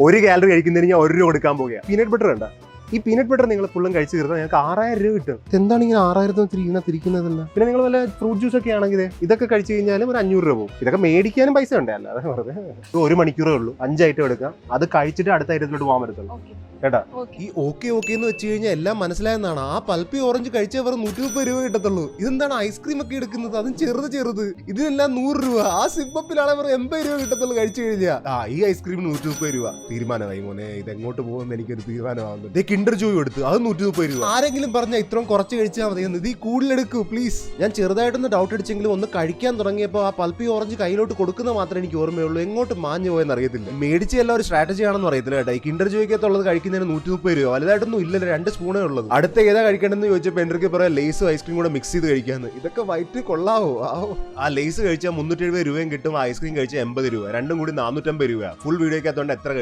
ഒരു കാലറി കഴിക്കുന്നതിന് ഞാൻ 1 രൂപ കൊടുക്കാൻ പോകുക. പീനട്ട് ബട്ടർ കണ്ട, ഈ പീനട്ട് ബട്ടർ നിങ്ങൾ ഫുള്ളും കഴിച്ച് തീർത്താൽ ഞങ്ങൾക്ക് 6000 രൂപ കിട്ടും. എന്താണ് ഇങ്ങനെ 6000 തിരിക്കുന്നതല്ല? പിന്നെ നിങ്ങൾ വല്ല ഫ്രൂട്ട് ജ്യൂസ് ഒക്കെ ആണെങ്കിൽ ഇതൊക്കെ കഴിച്ചു കഴിഞ്ഞാലും ഒരു 500 രൂപ പോകും. ഇതൊക്കെ മേടിക്കാനും പൈസ ഉണ്ടേ, അല്ലാതെ വെറുതെ 1 മണിക്കൂറേ ഉള്ളൂ. 5 ഐറ്റം എടുക്കാം, അത് കഴിച്ചിട്ട് അടുത്ത ഐറ്റത്തിലോട്ട് പോകാൻ പറ്റത്തുള്ളൂ കേട്ടാ. ഈ ഓക്കെ എന്ന് വെച്ച് കഴിഞ്ഞാൽ എല്ലാം മനസ്സിലായെന്നാണ്. ആ പൾപ്പി ഓറഞ്ച് കഴിച്ചാൽ വെറും 130 രൂപ കിട്ടത്തുള്ളൂ. ഇതെന്താണ് ഐസ്ക്രീം ഒക്കെ എടുക്കുന്നത്, അതും ചെറുത് ഇതിനെല്ലാം 100 രൂപ. ആ സിപ്പപ്പിലാണ് വെറും 80 രൂപ കിട്ടത്തുള്ളൂ കഴിച്ചു കഴിഞ്ഞാൽ. ഈ ഐസ്ക്രീമിന് 130 രൂപ. തീരുമാനമായി മോനെ, ഇത് എങ്ങോട്ട് പോകുമെന്ന് എനിക്കൊരു തീരുമാനമാകുന്നത്. കിൻഡർ ജോയ് എടുത്ത് അത് 130 രൂപ. ആരെങ്കിലും പറഞ്ഞാൽ ഇത്രയും കുറച്ച് കഴിച്ചാൽ മതി എന്ന്, ഇത് കൂടുതലെടുക്കൂ പ്ലീസ്. ഞാൻ ചെറുതായിട്ടൊന്ന് ഡൗട്ട് അടിച്ചെങ്കിലും ഒന്ന് കഴിക്കാൻ തുടങ്ങിയപ്പോൾ ആ പൾപ്പി ഓറഞ്ച് കയ്യിലോട്ട് കൊടുക്കുന്ന മാത്രമേ എനിക്ക് ഓർമ്മയുള്ളൂ. എങ്ങോട്ട് മാഞ്ഞു പോയെന്ന് അറിയത്തില്ല. മേടിച്ച എല്ലാം ഒരു സ്ട്രാറ്റജി ആണെന്ന് അറിയത്തില്ല കേട്ടോ. ഈ കിൻഡർ ജോയ്ക്കകത്തുള്ളത് കഴിക്കുന്നതിന് 130 രൂപ. വലുതായിട്ടൊന്നും ഇല്ലല്ലോ, 2 സ്പൂണേ ഉള്ളത്. അടുത്ത ഏതാ കഴിക്കണമെന്ന് ചോദിച്ചപ്പോൾ എൻ്റെ പറയാം ലേസും ഐസ്ക്രീം കൂടെ മിക്സ് ചെയ്ത് കഴിക്കാന്ന്. ഇതൊക്കെ വയറ്റ് കൊള്ളാവോ? ആ ലേസ് കഴിച്ചാൽ 370 രൂപയും കിട്ടും, ഐസ്ക്രീം കഴിച്ചാൽ 80 രൂപ. രണ്ടും കൂടി 450 രൂപ. ഫുൾ വീഡിയോക്കകത്തോണ്ട് എത്ര